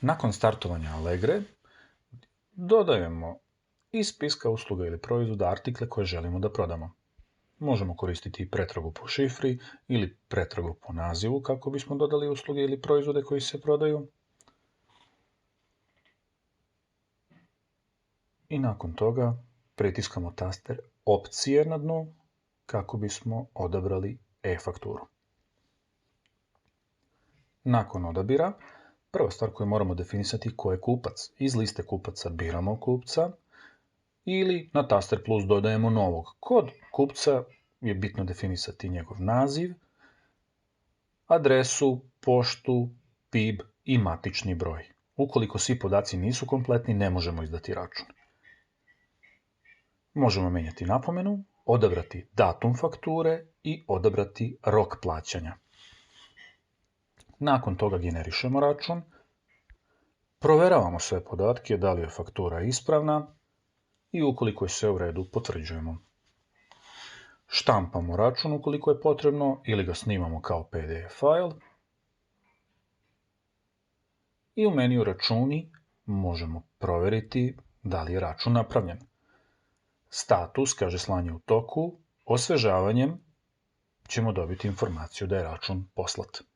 Nakon startovanja Allegre, dodajemo iz spiska usluga ili proizvoda artikle koje želimo da prodamo. Možemo koristiti pretragu po šifri ili pretragu po nazivu kako bismo dodali usluge ili proizvode koji se prodaju. I nakon toga pritiskamo taster opcije na dnu kako bismo odabrali e-fakturu. Nakon odabira, prva stvar koju moramo definisati ko je kupac. Iz liste kupaca biramo kupca ili na taster plus dodajemo novog. Kod kupca je bitno definisati njegov naziv, adresu, poštu, PIB i matični broj. Ukoliko svi podaci nisu kompletni, ne možemo izdati račun. Možemo menjati napomenu, odabrati datum fakture i odabrati rok plaćanja. Nakon toga generišemo račun, proveravamo sve podatke, da li je faktura ispravna i ukoliko je sve u redu, potvrđujemo. Štampamo račun ukoliko je potrebno ili ga snimamo kao PDF file i u meniju računi možemo proveriti da li je račun napravljen. Status kaže slanje u toku, osvežavanjem ćemo dobiti informaciju da je račun poslat.